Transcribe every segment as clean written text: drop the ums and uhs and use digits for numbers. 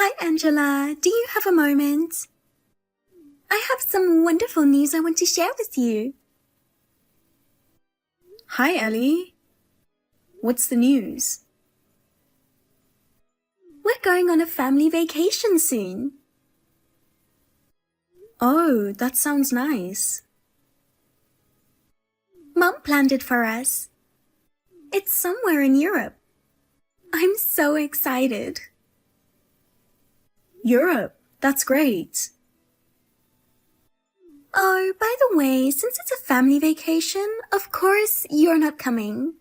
Hi, Angela. Do you have a moment? I have some wonderful news I want to share with you. Hi, Ellie. What's the news? We're going on a family vacation soon. Oh, that sounds nice. Mom planned it for us. It's somewhere in Europe. I'm so excited. Europe? That's great. Oh, by the way, since it's a family vacation, of course you're not coming.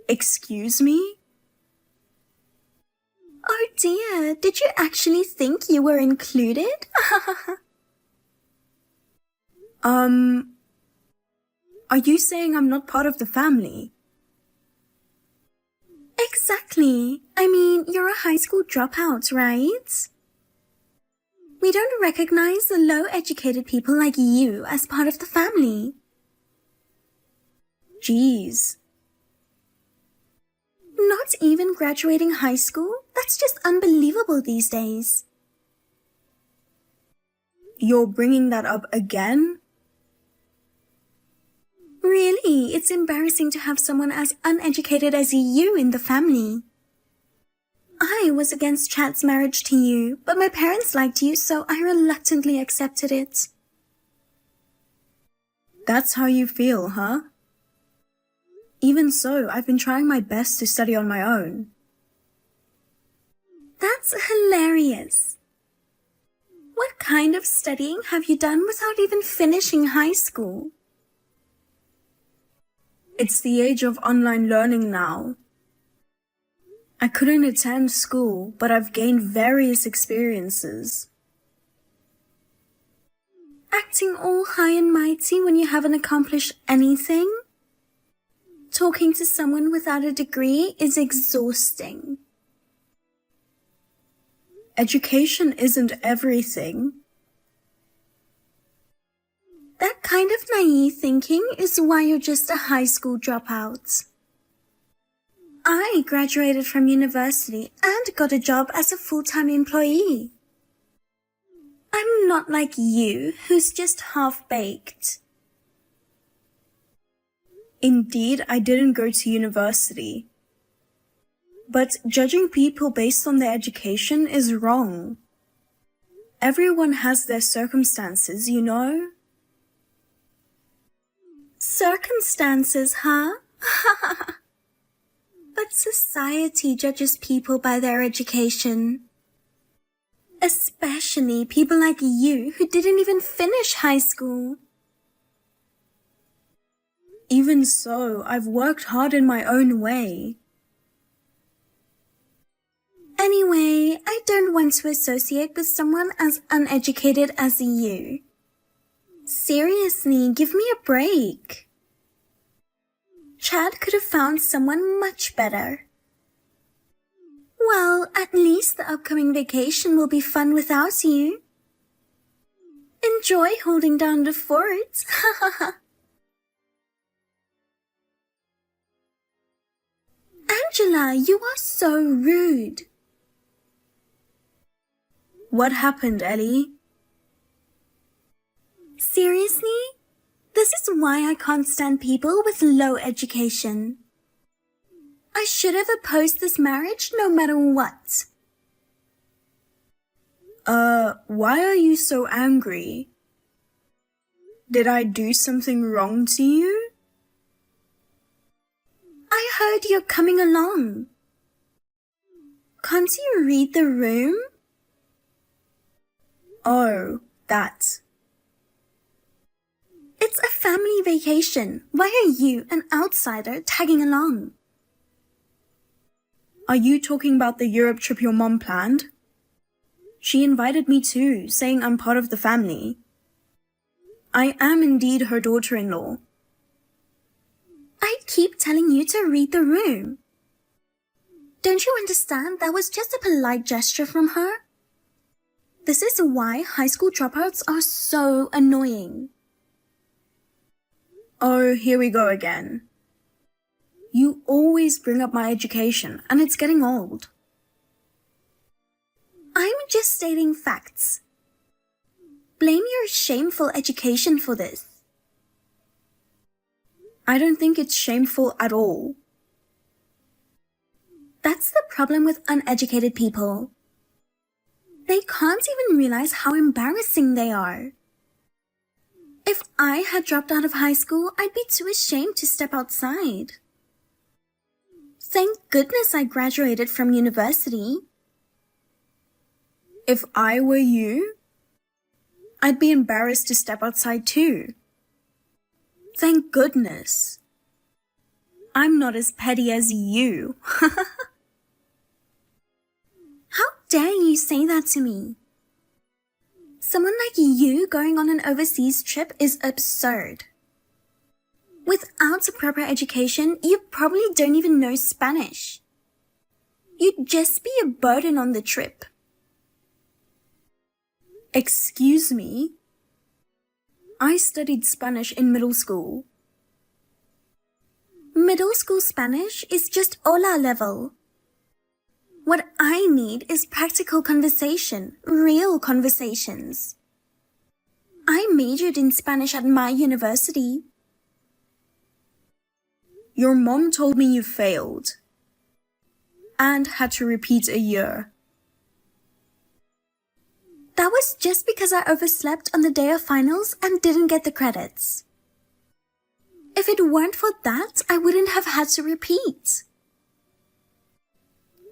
Excuse me? Oh dear, did you actually think you were included? Are you saying I'm not part of the family? Exactly. I mean, you're a high school dropout, right? We don't recognize the low-educated people like you as part of the family. Jeez. Not even graduating high school? That's just unbelievable these days. You're bringing that up again? Really, it's embarrassing to have someone as uneducated as you in the family. I was against Chad's marriage to you, but my parents liked you, so I reluctantly accepted it. That's how you feel, huh? Even so, I've been trying my best to study on my own. That's hilarious. What kind of studying have you done without even finishing high school? It's the age of online learning now. I couldn't attend school, but I've gained various experiences. Acting all high and mighty when you haven't accomplished anything? Talking to someone without a degree is exhausting. Education isn't everything. That kind of naive thinking is why you're just a high school dropout. I graduated from university and got a job as a full-time employee. I'm not like you, who's just half-baked. Indeed, I didn't go to university. But judging people based on their education is wrong. Everyone has their circumstances, you know? Circumstances, huh? But society judges people by their education. Especially people like you who didn't even finish high school. Even so, I've worked hard in my own way. Anyway, I don't want to associate with someone as uneducated as you. Seriously, give me a break. Chad could have found someone much better. Well, at least the upcoming vacation will be fun without you. Enjoy holding down the fort. Angela, you are so rude. What happened, Ellie? Seriously? This is why I can't stand people with low education. I should have opposed this marriage no matter what. Why are you so angry? Did I do something wrong to you? I heard you're coming along. Can't you read the room? Oh, that. It's a family vacation. Why are you, an outsider, tagging along? Are you talking about the Europe trip your mom planned? She invited me too, saying I'm part of the family. I am indeed her daughter-in-law. I keep telling you to read the room. Don't you understand that was just a polite gesture from her? This is why high school dropouts are so annoying. Oh, here we go again. You always bring up my education, and it's getting old. just stating facts. Blame your shameful education for this. I don't think it's shameful at all. That's the problem with uneducated people. They can't even realize how embarrassing they are. If I had dropped out of high school, I'd be too ashamed to step outside. Thank goodness I graduated from university. If I were you, I'd be embarrassed to step outside too. Thank goodness. I'm not as petty as you. How dare you say that to me? Someone like you going on an overseas trip is absurd. Without a proper education, you probably don't even know Spanish. You'd just be a burden on the trip. Excuse me? I studied Spanish in middle school. Middle school Spanish is just hola level. What I need is practical conversation, real conversations. I majored in Spanish at my university. Your mom told me you failed and had to repeat a year. That was just because I overslept on the day of finals and didn't get the credits. If it weren't for that, I wouldn't have had to repeat.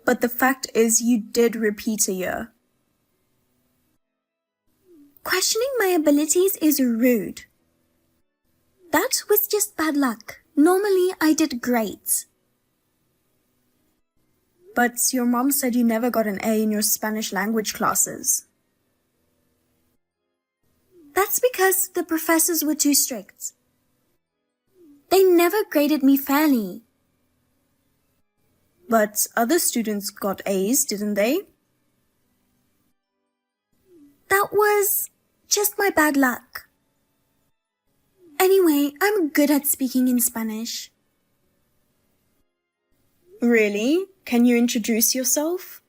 But the fact is you did repeat a year. Questioning my abilities is rude. That was just bad luck. Normally, I did great. But your mom said you never got an A in your Spanish language classes. That's because the professors were too strict. They never graded me fairly. But other students got A's, didn't they? That was just my bad luck. Anyway, I'm good at speaking in Spanish. Really? Can you introduce yourself?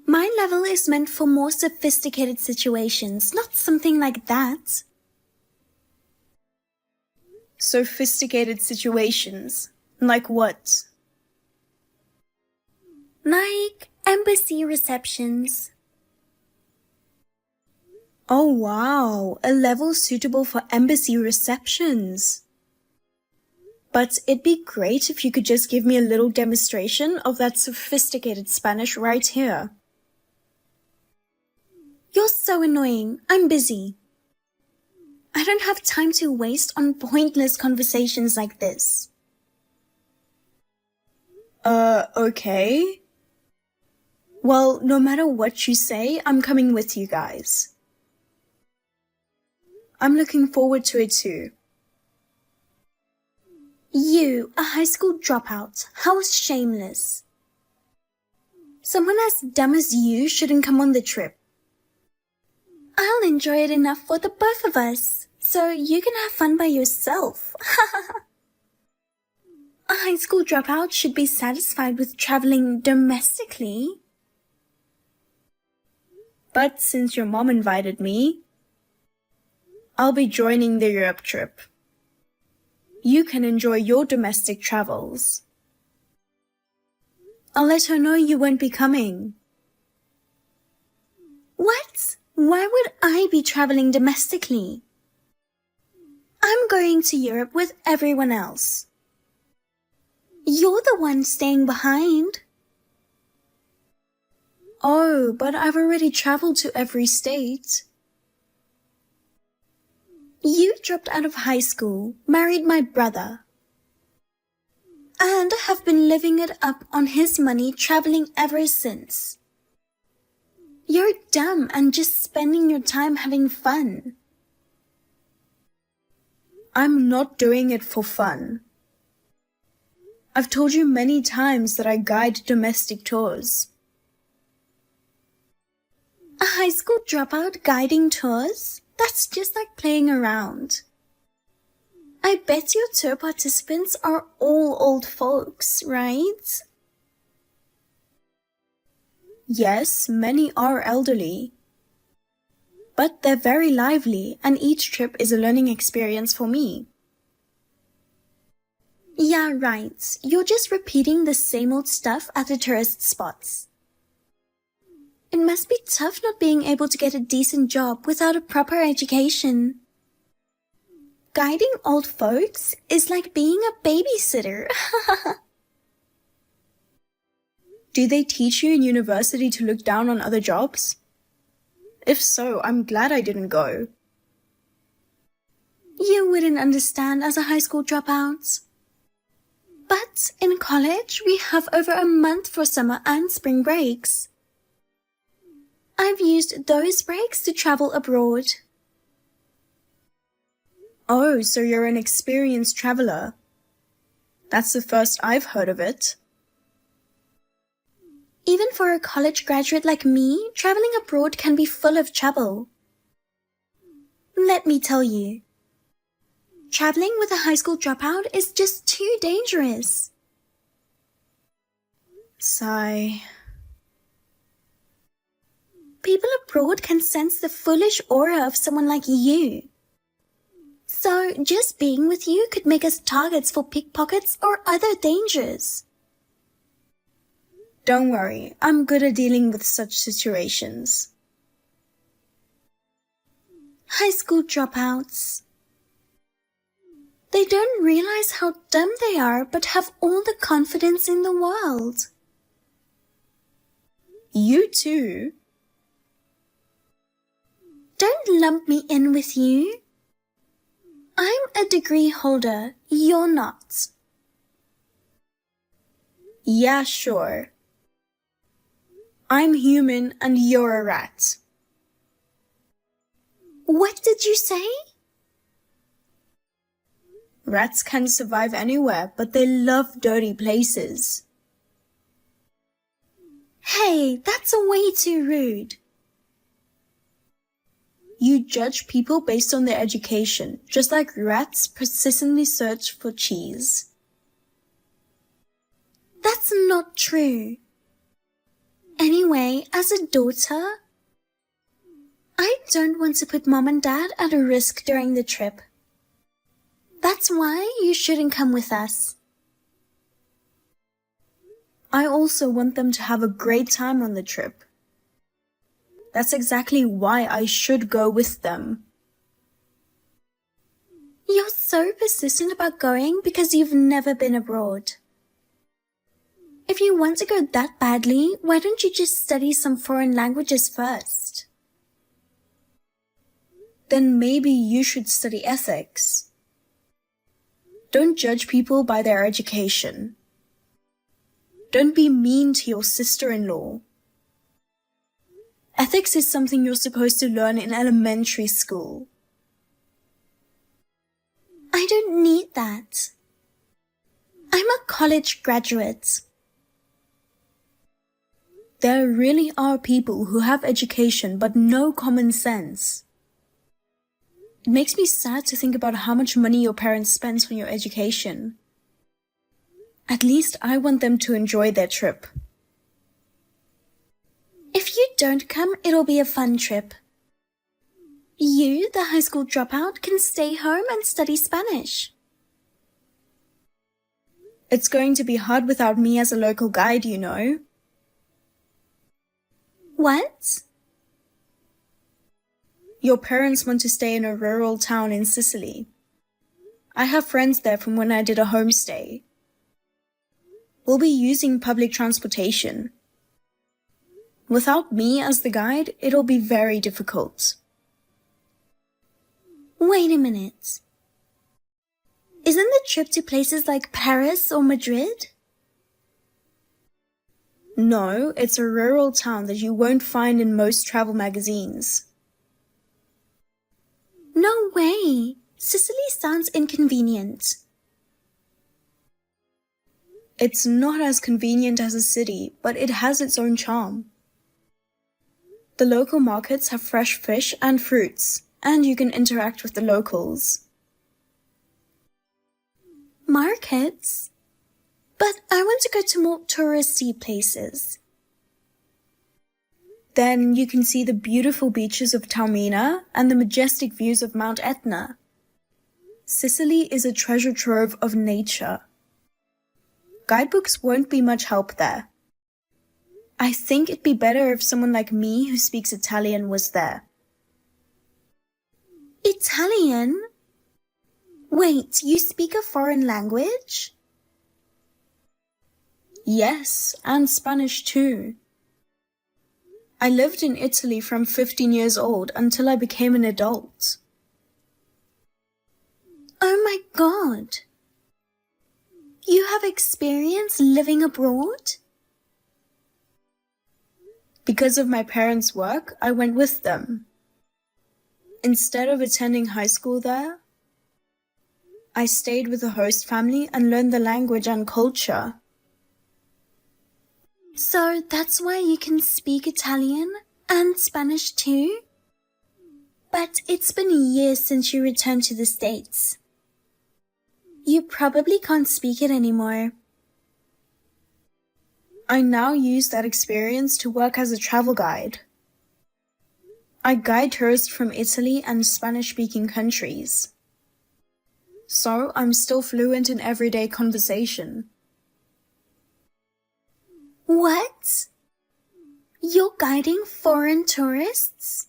My level is meant for more sophisticated situations, not something like that. Sophisticated situations? Like what? Like embassy receptions. Oh wow, a level suitable for embassy receptions. But it'd be great if you could just give me a little demonstration of that sophisticated Spanish right here. You're so annoying. I'm busy. I don't have time to waste on pointless conversations like this. Okay. Well, no matter what you say, I'm coming with you guys. I'm looking forward to it too. You, a high school dropout, how shameless. Someone as dumb as you shouldn't come on the trip. I'll enjoy it enough for the both of us, so you can have fun by yourself. A high school dropout should be satisfied with traveling domestically. But since your mom invited me, I'll be joining the Europe trip. You can enjoy your domestic travels. I'll let her know you won't be coming. What? Why would I be traveling domestically? I'm going to Europe with everyone else. You're the one staying behind. Oh, but I've already traveled to every state. You dropped out of high school, married my brother, and have been living it up on his money traveling ever since. You're dumb and just spending your time having fun. I'm not doing it for fun. I've told you many times that I guide domestic tours. A high school dropout guiding tours? That's just like playing around. I bet your tour participants are all old folks, right? Yes, many are elderly. But they're very lively, and each trip is a learning experience for me. Yeah, right. You're just repeating the same old stuff at the tourist spots. It must be tough not being able to get a decent job without a proper education. Guiding old folks is like being a babysitter. Do they teach you in university to look down on other jobs? If so, I'm glad I didn't go. You wouldn't understand as a high school dropout. But in college, we have over a month for summer and spring breaks. I've used those breaks to travel abroad. Oh, so you're an experienced traveler. That's the first I've heard of it. Even for a college graduate like me, traveling abroad can be full of trouble. Let me tell you, traveling with a high school dropout is just too dangerous. Sigh. People abroad can sense the foolish aura of someone like you. So just being with you could make us targets for pickpockets or other dangers. Don't worry, I'm good at dealing with such situations. High school dropouts. They don't realize how dumb they are but have all the confidence in the world. You too? Don't lump me in with you. I'm a degree holder, you're not. Yeah, sure. I'm human and you're a rat. What did you say? Rats can survive anywhere, but they love dirty places. Hey, that's way too rude. You judge people based on their education, just like rats persistently search for cheese. That's not true. Anyway, as a daughter, I don't want to put mom and dad at a risk during the trip. That's why you shouldn't come with us. I also want them to have a great time on the trip. That's exactly why I should go with them. You're so persistent about going because you've never been abroad. If you want to go that badly, why don't you just study some foreign languages first? Then maybe you should study ethics. Don't judge people by their education. Don't be mean to your sister-in-law. Ethics is something you're supposed to learn in elementary school. I don't need that. I'm a college graduate. There really are people who have education but no common sense. It makes me sad to think about how much money your parents spent on your education. At least I want them to enjoy their trip. If you don't come, it'll be a fun trip. You, the high school dropout, can stay home and study Spanish. It's going to be hard without me as a local guide, you know. What? Your parents want to stay in a rural town in Sicily. I have friends there from when I did a homestay. We'll be using public transportation. Without me as the guide, it'll be very difficult. Wait a minute. Isn't the trip to places like Paris or Madrid? No, it's a rural town that you won't find in most travel magazines. No way. Sicily sounds inconvenient. It's not as convenient as a city, but it has its own charm. The local markets have fresh fish and fruits, and you can interact with the locals. Markets? But I want to go to more touristy places. Then you can see the beautiful beaches of Taormina and the majestic views of Mount Etna. Sicily is a treasure trove of nature. Guidebooks won't be much help there. I think it'd be better if someone like me who speaks Italian was there. Italian? Wait, you speak a foreign language? Yes, and Spanish too. I lived in Italy from 15 years old until I became an adult. Oh my God! You have experience living abroad? Because of my parents' work, I went with them. Instead of attending high school there, I stayed with the host family and learned the language and culture. So that's why you can speak Italian and Spanish too? But it's been years since you returned to the States. You probably can't speak it anymore. I now use that experience to work as a travel guide. I guide tourists from Italy and Spanish-speaking countries. So I'm still fluent in everyday conversation. What? You're guiding foreign tourists?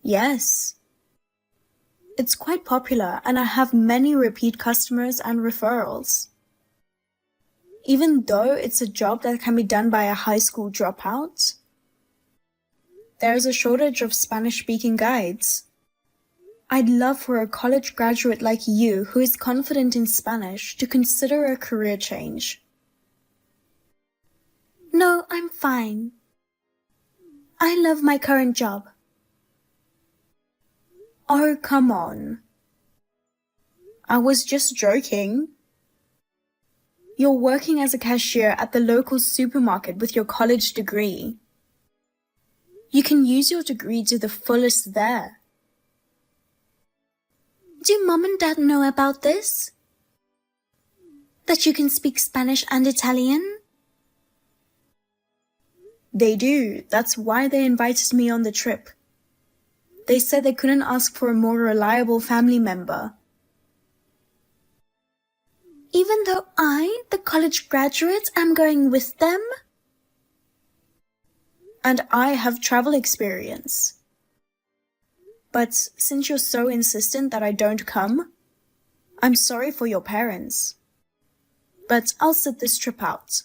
Yes. It's quite popular and I have many repeat customers and referrals. Even though it's a job that can be done by a high school dropout, there is a shortage of Spanish-speaking guides. I'd love for a college graduate like you who is confident in Spanish to consider a career change. No, I'm fine. I love my current job. Oh, come on. I was just joking. You're working as a cashier at the local supermarket with your college degree. You can use your degree to the fullest there. Do Mom and Dad know about this? That you can speak Spanish and Italian? They do. That's why they invited me on the trip. They said they couldn't ask for a more reliable family member. Even though I, the college graduate, am going with them? And I have travel experience. But since you're so insistent that I don't come, I'm sorry for your parents. But I'll sit this trip out.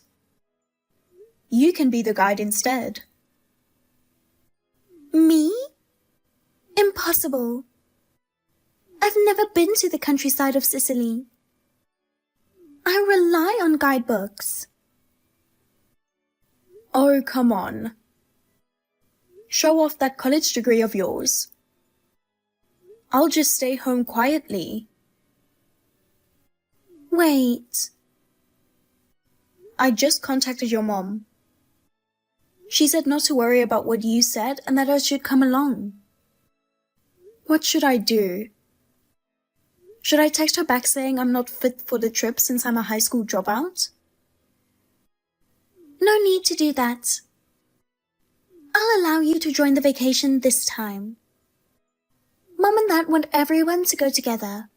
You can be the guide instead. Me? Impossible. I've never been to the countryside of Sicily. I rely on guidebooks. Oh, come on. Show off that college degree of yours. I'll just stay home quietly. Wait. I just contacted your mom. She said not to worry about what you said and that I should come along. What should I do? Should I text her back saying I'm not fit for the trip since I'm a high school dropout? No need to do that. I'll allow you to join the vacation this time. Mom and Dad want everyone to go together.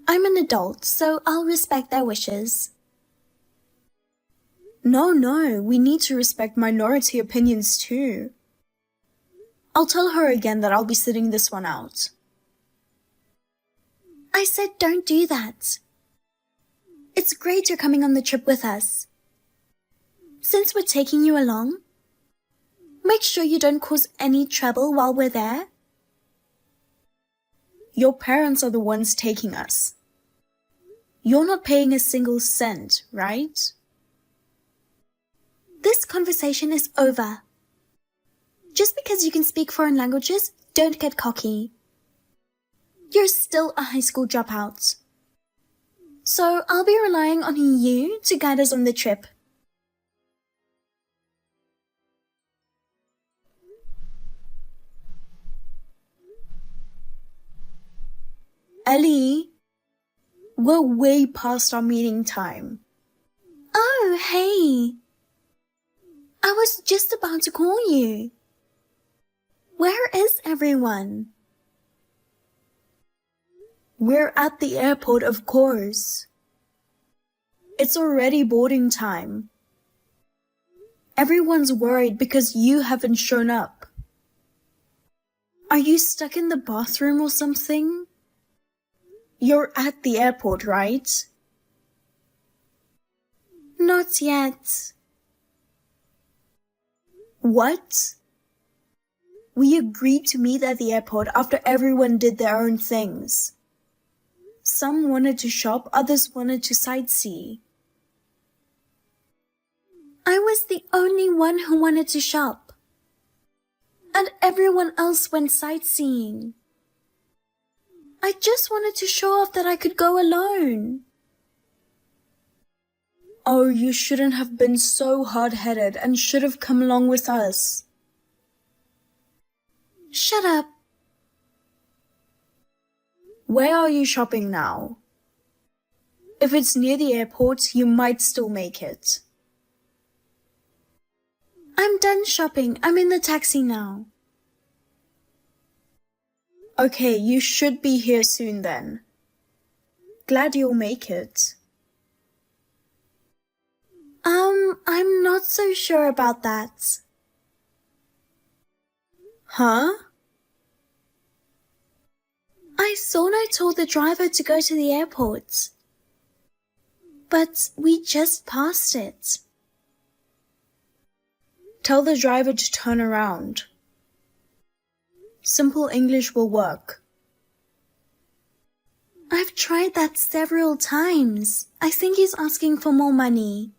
I'm an adult, so I'll respect their wishes. No, we need to respect minority opinions too. I'll tell her again that I'll be sitting this one out. I said don't do that. It's great you're coming on the trip with us. Since we're taking you along, make sure you don't cause any trouble while we're there. Your parents are the ones taking us. You're not paying a single cent, right? This conversation is over. Just because you can speak foreign languages, don't get cocky. You're still a high school dropout. So I'll be relying on you to guide us on the trip. Ellie, we're way past our meeting time. Oh, hey. I was just about to call you. Where is everyone? We're at the airport, of course. It's already boarding time. Everyone's worried because you haven't shown up. Are you stuck in the bathroom or something? You're at the airport, right? Not yet. What? We agreed to meet at the airport after everyone did their own things. Some wanted to shop, others wanted to sightsee. I was the only one who wanted to shop. And everyone else went sightseeing. I just wanted to show off that I could go alone. Oh, you shouldn't have been so hard-headed and should have come along with us. Shut up. Where are you shopping now? If it's near the airport, you might still make it. I'm done shopping. I'm in the taxi now. Okay, you should be here soon then. Glad you'll make it. I'm not so sure about that. Huh? I thought I told the driver to go to the airport. But we just passed it. Tell the driver to turn around. Simple English will work. I've tried that several times. I think he's asking for more money.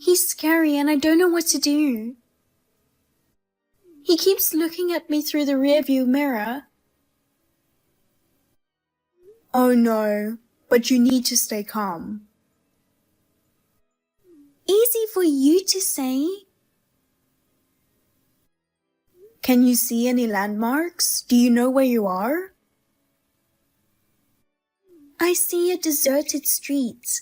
He's scary and I don't know what to do. He keeps looking at me through the rearview mirror. Oh no, but you need to stay calm. Easy for you to say. Can you see any landmarks? Do you know where you are? I see a deserted street.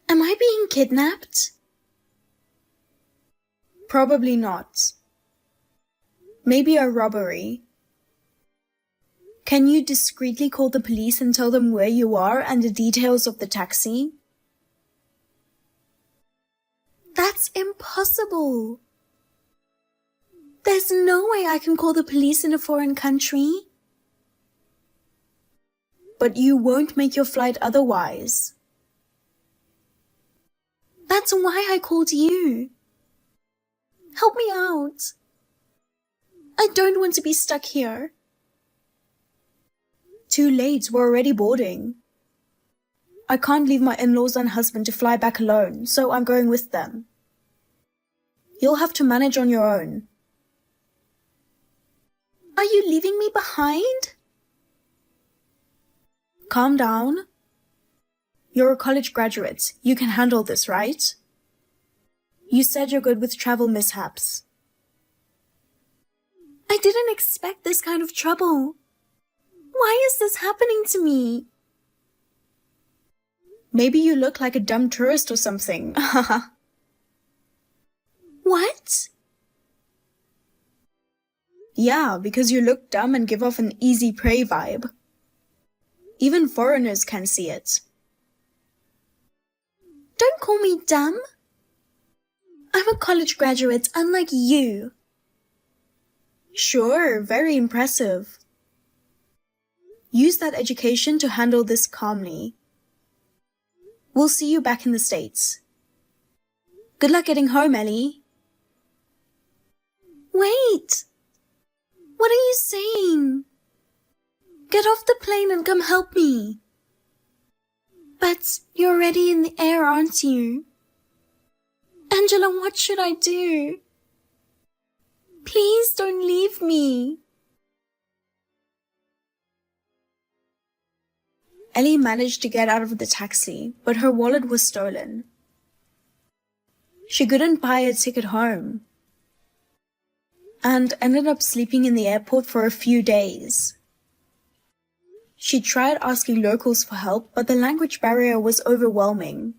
Am I being kidnapped? Probably not. Maybe a robbery. Can you discreetly call the police and tell them where you are and the details of the taxi? That's impossible. There's no way I can call the police in a foreign country. But you won't make your flight otherwise. That's why I called you. Help me out. I don't want to be stuck here. Too late, we're already boarding. I can't leave my in-laws and husband to fly back alone, so I'm going with them. You'll have to manage on your own. Are you leaving me behind? Calm down. You're a college graduate. You can handle this, right? You said you're good with travel mishaps. I didn't expect this kind of trouble. Why is this happening to me? Maybe you look like a dumb tourist or something. What? Yeah, because you look dumb and give off an easy prey vibe. Even foreigners can see it. Don't call me dumb. I'm a college graduate, unlike you. Sure, very impressive. Use that education to handle this calmly. We'll see you back in the States. Good luck getting home, Ellie. Wait! What are you saying? Get off the plane and come help me. But you're already in the air, aren't you? Angela, what should I do? Please don't leave me. Ellie managed to get out of the taxi, but her wallet was stolen. She couldn't buy a ticket home and ended up sleeping in the airport for a few days. She tried asking locals for help, but the language barrier was overwhelming.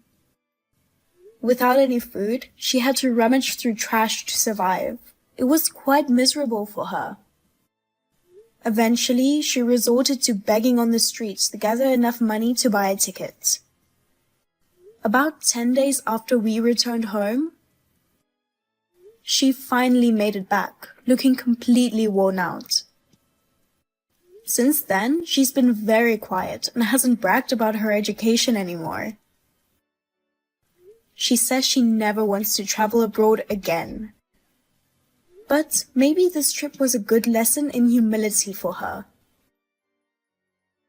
Without any food, she had to rummage through trash to survive. It was quite miserable for her. Eventually, she resorted to begging on the streets to gather enough money to buy a ticket. About 10 days after we returned home, she finally made it back, looking completely worn out. Since then, she's been very quiet and hasn't bragged about her education anymore. She says she never wants to travel abroad again. But maybe this trip was a good lesson in humility for her.